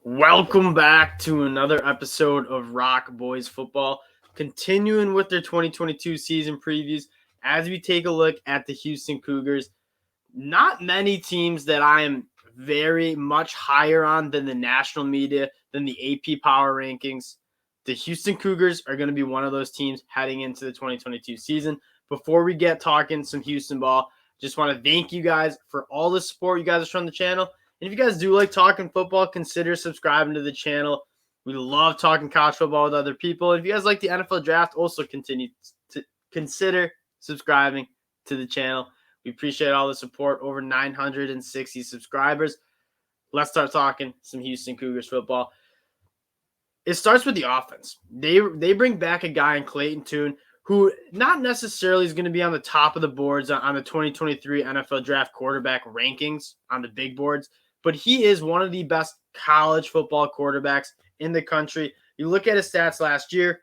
Welcome back to another episode of ROC Boys Football, continuing with their 2022 season previews as we take a look at the Houston Cougars. Not many teams that I am very much higher on than the national media, than the AP Power Rankings. The Houston Cougars are going to be one of those teams heading into the 2022 season. Before we get talking some Houston ball, just want to thank you guys for all the support you guys are showing the channel. And if you guys do like talking football, consider subscribing to the channel. We love talking college football with other people. And if you guys like the NFL draft, also continue to consider subscribing to the channel. We appreciate all the support. Over 960 subscribers. Let's start talking some Houston Cougars football. It starts with the offense. They bring back a guy in Clayton Tune who not necessarily is going to be on the top of the boards on the 2023 NFL draft quarterback rankings on the big boards, but he is one of the best college football quarterbacks in the country. You look at his stats last year,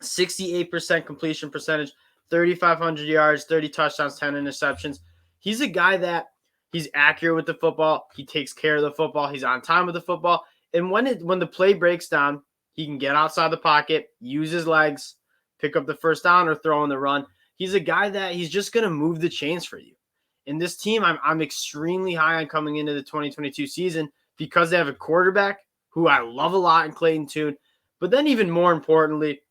68% completion percentage, 3,500 yards, 30 touchdowns, 10 interceptions. He's a guy that he's accurate with the football. He takes care of the football. He's on time with the football. And when the play breaks down, he can get outside the pocket, use his legs, pick up the first down or throw in the run. He's a guy that he's just going to move the chains for you. And this team, I'm extremely high on coming into the 2022 season because they have a quarterback who I love a lot in Clayton Tune. But then even more importantly,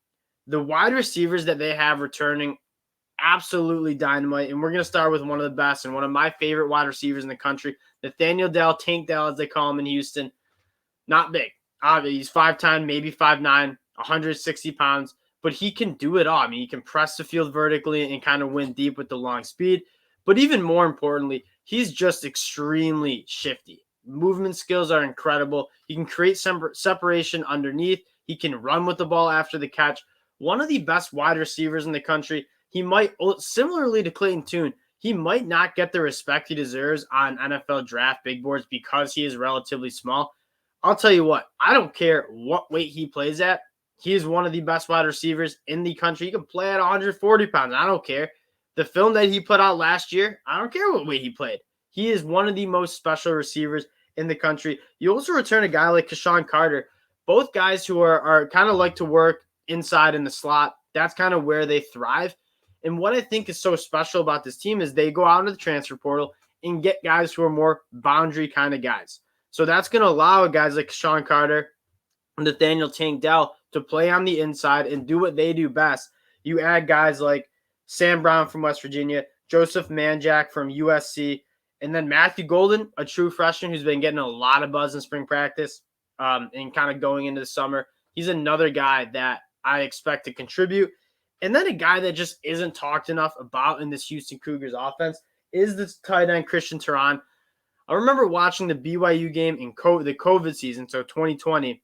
the wide receivers that they have returning, absolutely dynamite. And we're going to start with one of the best and one of my favorite wide receivers in the country, Nathaniel Dell, Tank Dell, as they call him in Houston. Not big. He's 5'10", maybe 5'9", 160 pounds. But he can do it all. I mean, he can press the field vertically and kind of win deep with the long speed. But even more importantly, he's just extremely shifty. Movement skills are incredible. He can create some separation underneath. He can run with the ball after the catch. One of the best wide receivers in the country. He might, similarly to Clayton Tune, he might not get the respect he deserves on NFL draft big boards because he is relatively small. I'll tell you what, I don't care what weight he plays at. He is one of the best wide receivers in the country. He can play at 140 pounds. I don't care. The film that he put out last year, I don't care what weight he played. He is one of the most special receivers in the country. You also return a guy like Keshawn Carter. Both guys who are kind of like to work inside in the slot. That's kind of where they thrive. And what I think is so special about this team is they go out into the transfer portal and get guys who are more boundary kind of guys. So that's going to allow guys like Keshawn Carter, Nathaniel Tank Dell to play on the inside and do what they do best. You add guys like Sam Brown from West Virginia, Joseph Manjack from USC, and then Matthew Golden, a true freshman who's been getting a lot of buzz in spring practice and kind of going into the summer. He's another guy that I expect to contribute. And then a guy that just isn't talked enough about in this Houston Cougars offense is this tight end Christian Teran. I remember watching the BYU game in the COVID season, so 2020,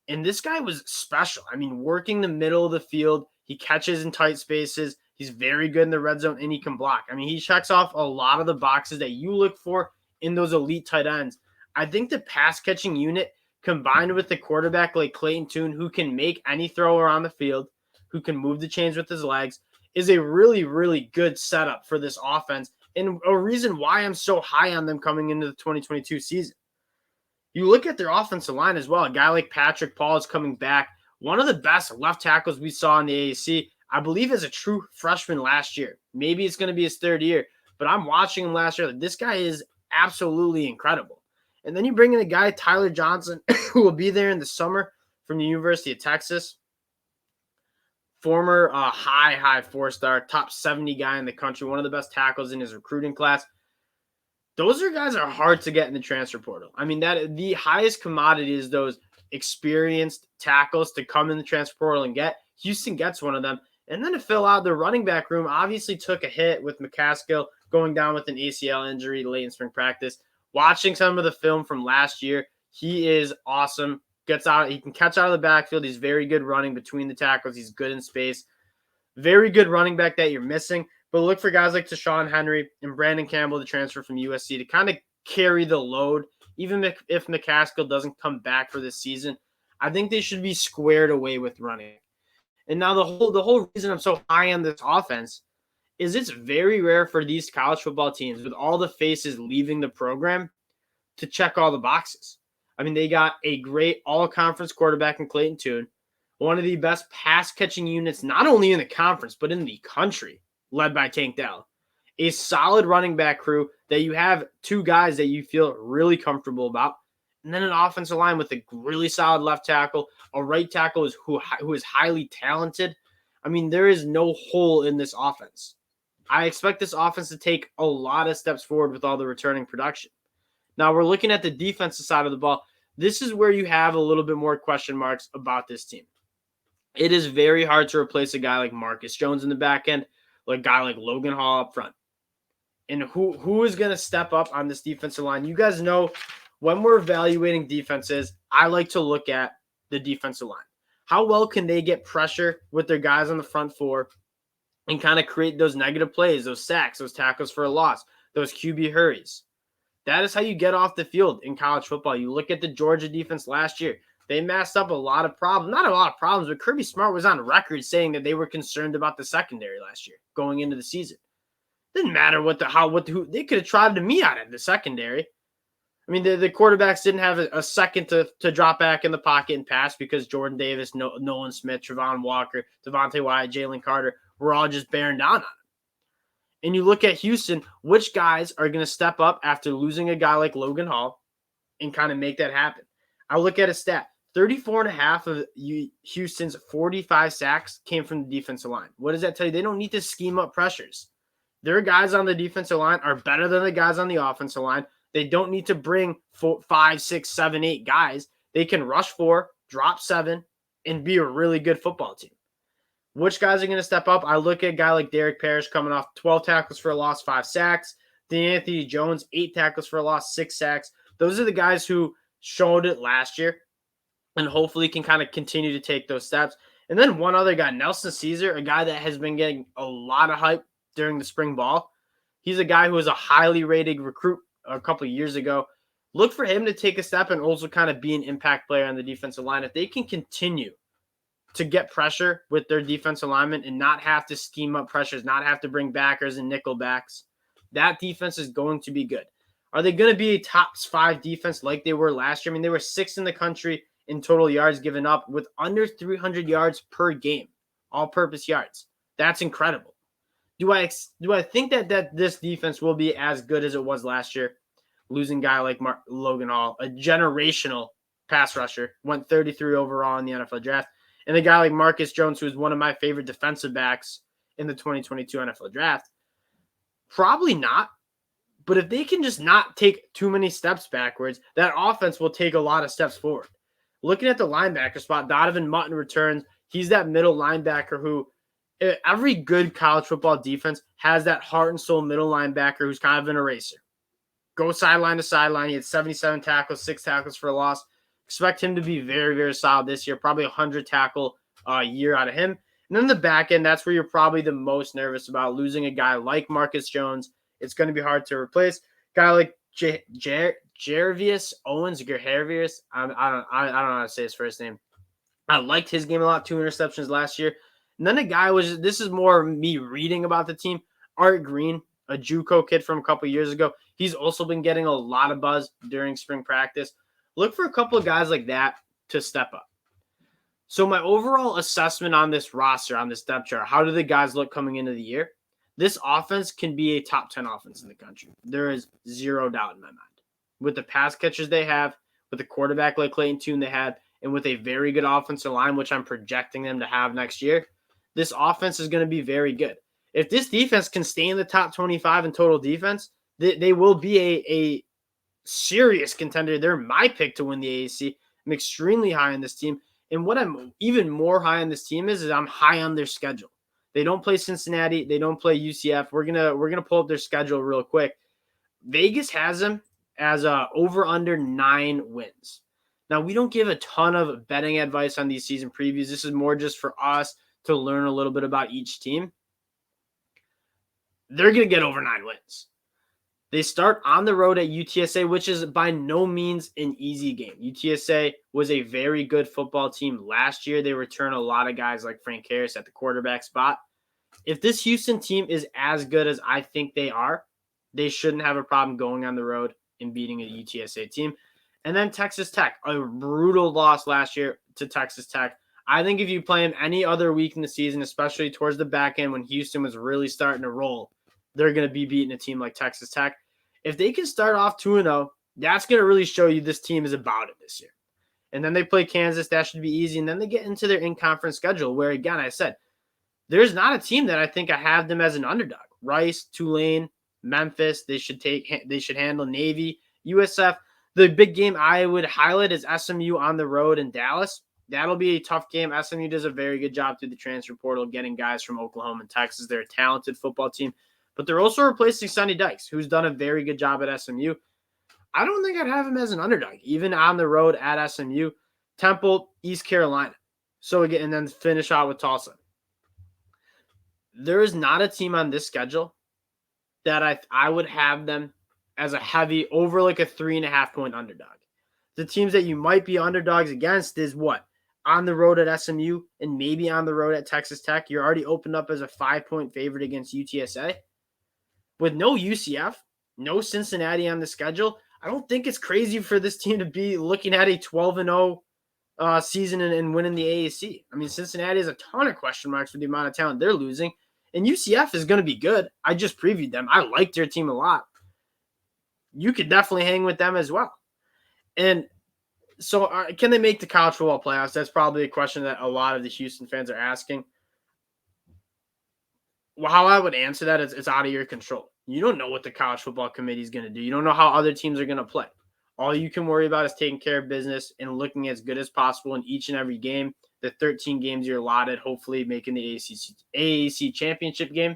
and this guy was special. I mean, working the middle of the field, he catches in tight spaces. He's very good in the red zone, and he can block. I mean, he checks off a lot of the boxes that you look for in those elite tight ends. I think the pass-catching unit combined with the quarterback like Clayton Tune, who can make any throw around the field, who can move the chains with his legs, is a really, really good setup for this offense and a reason why I'm so high on them coming into the 2022 season. You look at their offensive line as well. A guy like Patrick Paul is coming back. One of the best left tackles we saw in the AAC, I believe, as a true freshman last year. Maybe it's going to be his third year, but I'm watching him last year. This guy is absolutely incredible. And then you bring in a guy, Tyler Johnson, who will be there in the summer from the University of Texas. Former high four-star, top 70 guy in the country, one of the best tackles in his recruiting class. Those guys are hard to get in the transfer portal. I mean, that the highest commodity is those experienced tackles to come in the transfer portal and get. Houston gets one of them. And then to fill out the running back room, obviously took a hit with McCaskill going down with an ACL injury late in spring practice. Watching some of the film from last year, he is awesome. Gets out, he can catch out of the backfield. He's very good running between the tackles. He's good in space. Very good running back that you're missing. But look for guys like Tashawn Henry and Brandon Campbell to transfer from USC to kind of carry the load. Even if McCaskill doesn't come back for this season, I think they should be squared away with running. And now the whole reason I'm so high on this offense is it's very rare for these college football teams with all the faces leaving the program to check all the boxes. I mean, they got a great all-conference quarterback in Clayton Tune, one of the best pass-catching units, not only in the conference, but in the country, led by Tank Dell. A solid running back crew that you have two guys that you feel really comfortable about, and then an offensive line with a really solid left tackle, a right tackle who is highly talented. I mean, there is no hole in this offense. I expect this offense to take a lot of steps forward with all the returning production. Now we're looking at the defensive side of the ball. This is where you have a little bit more question marks about this team. It is very hard to replace a guy like Marcus Jones in the back end, like a guy like Logan Hall up front. And who is going to step up on this defensive line? You guys know when we're evaluating defenses, I like to look at the defensive line. How well can they get pressure with their guys on the front four and kind of create those negative plays, those sacks, those tackles for a loss, those QB hurries? That is how you get off the field in college football. You look at the Georgia defense last year. They messed up a lot of problems. Not a lot of problems, but Kirby Smart was on record saying that they were concerned about the secondary last year going into the season. Didn't matter who they could have tried to me on it, the secondary. I mean, the quarterbacks didn't have a second to drop back in the pocket and pass because Jordan Davis, Nolan Smith, Travon Walker, Devontae Wyatt, Jalen Carter were all just bearing down on him. And you look at Houston, which guys are going to step up after losing a guy like Logan Hall and kind of make that happen? I look at a stat. 34.5 of Houston's 45 sacks came from the defensive line. What does that tell you? They don't need to scheme up pressures. Their guys on the defensive line are better than the guys on the offensive line. They don't need to bring 4, 5, 6, 7, 8 guys. They can rush 4, drop 7, and be a really good football team. Which guys are going to step up? I look at a guy like Derek Parrish coming off 12 tackles for a loss, 5 sacks. D'Anthony Jones, 8 tackles for a loss, 6 sacks. Those are the guys who showed it last year and hopefully can kind of continue to take those steps. And then one other guy, Nelson Caesar, a guy that has been getting a lot of hype during the spring ball. He's a guy who was a highly rated recruit a couple of years ago. Look for him to take a step and also kind of be an impact player on the defensive line. If they can continue to get pressure with their defensive linemen and not have to scheme up pressures, not have to bring backers and nickel backs, that defense is going to be good. Are they going to be a top 5 defense like they were last year? I mean, they were 6th in the country in total yards given up with under 300 yards per game, all-purpose yards. That's incredible. Do I think that this defense will be as good as it was last year? Losing a guy like Logan Hall, a generational pass rusher, went 33 overall in the NFL draft, and a guy like Marcus Jones, who is one of my favorite defensive backs in the 2022 NFL draft. Probably not, but if they can just not take too many steps backwards, that offense will take a lot of steps forward. Looking at the linebacker spot, Donovan Mutton returns. He's that middle linebacker who every good college football defense has that heart and soul middle linebacker who's kind of an eraser. Go sideline to sideline. He had 77 tackles, 6 tackles for a loss. Expect him to be very, very solid this year. Probably 100 tackle year out of him. And then the back end, that's where you're probably the most nervous about losing a guy like Marcus Jones. It's going to be hard to replace. Guy like Jervius Owens, Gerharvius. I don't know how to say his first name. I liked his game a lot. 2 interceptions last year. And then a guy this is more me reading about the team. Art Green, a JUCO kid from a couple years ago. He's also been getting a lot of buzz during spring practice. Look for a couple of guys like that to step up. So my overall assessment on this roster, on this depth chart, how do the guys look coming into the year? This offense can be a top 10 offense in the country. There is zero doubt in my mind. With the pass catchers they have, with a quarterback like Clayton Tune they had, and with a very good offensive line, which I'm projecting them to have next year, this offense is going to be very good. If this defense can stay in the top 25 in total defense, they will be a serious contender. They're my pick to win the AAC. I'm extremely high on this team. And what I'm even more high on this team is I'm high on their schedule. They don't play Cincinnati. They don't play UCF. We're gonna pull up their schedule real quick. Vegas has them as over under 9 wins. Now, we don't give a ton of betting advice on these season previews. This is more just for us to learn a little bit about each team. They're going to get over 9 wins. They start on the road at UTSA, which is by no means an easy game. UTSA was a very good football team last year. They return a lot of guys like Frank Harris at the quarterback spot. If this Houston team is as good as I think they are, they shouldn't have a problem going on the road and beating a UTSA team. And then Texas Tech, a brutal loss last year to Texas Tech. I think if you play them any other week in the season, especially towards the back end when Houston was really starting to roll, they're going to be beating a team like Texas Tech. If they can start off 2-0, that's going to really show you this team is about it this year. And then they play Kansas. That should be easy. And then they get into their in-conference schedule where, again, I said, there's not a team that I think I have them as an underdog. Rice, Tulane, Memphis, they should handle Navy, USF. The big game I would highlight is SMU on the road in Dallas. That'll be a tough game. SMU does a very good job through the transfer portal getting guys from Oklahoma and Texas. They're a talented football team, but they're also replacing Sonny Dykes, who's done a very good job at SMU. I don't think I'd have him as an underdog, even on the road at SMU. Temple, East Carolina. So again, and then finish out with Tulsa. There is not a team on this schedule that I would have them as a heavy over like a 3.5 point underdog. The teams that you might be underdogs against is what? On the road at SMU and maybe on the road at Texas Tech. You're already opened up as a 5-point favorite against UTSA. With no UCF, no Cincinnati on the schedule, I don't think it's crazy for this team to be looking at a 12-0 season and winning the AAC. I mean, Cincinnati has a ton of question marks with the amount of talent they're losing. And UCF is going to be good. I just previewed them. I like their team a lot. You could definitely hang with them as well. And so can they make the college football playoffs? That's probably a question that a lot of the Houston fans are asking. Well, how I would answer that is it's out of your control. You don't know what the college football committee is going to do. You don't know how other teams are going to play. All you can worry about is taking care of business and looking as good as possible in each and every game. The 13 games you're allotted, hopefully making the AAC championship game.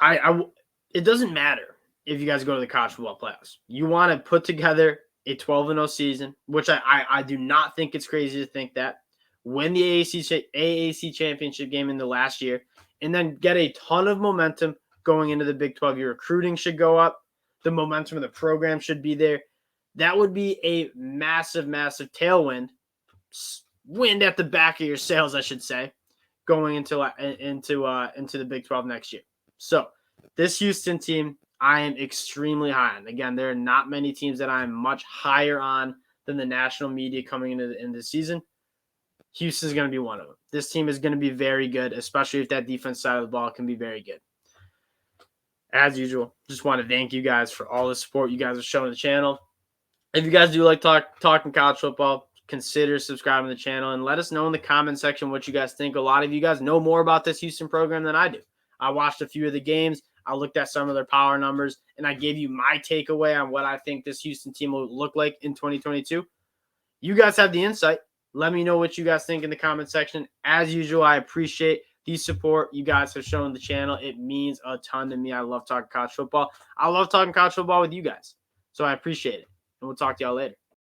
It doesn't matter if you guys go to the college football playoffs. You want to put together a 12-0 season, which I do not think it's crazy to think that. Win the AAC championship game in the last year, and then get a ton of momentum going into the Big 12. Your recruiting should go up. The momentum of the program should be there. That would be a massive, massive tailwind, wind at the back of your sails, I should say, going into the Big 12 next year. So this Houston team, I am extremely high on. Again, there are not many teams that I'm much higher on than the national media coming into the season. Houston's going to be one of them. This team is going to be very good, especially if that defense side of the ball can be very good. As usual, just want to thank you guys for all the support you guys have shown the channel. If you guys do like talking college football, consider subscribing to the channel and let us know in the comment section what you guys think. A lot of you guys know more about this Houston program than I do. I watched a few of the games. I looked at some of their power numbers, and I gave you my takeaway on what I think this Houston team will look like in 2022. You guys have the insight. Let me know what you guys think in the comment section. As usual, I appreciate the support you guys have shown the channel. It means a ton to me. I love talking college football. I love talking college football with you guys. So I appreciate it. And we'll talk to y'all later.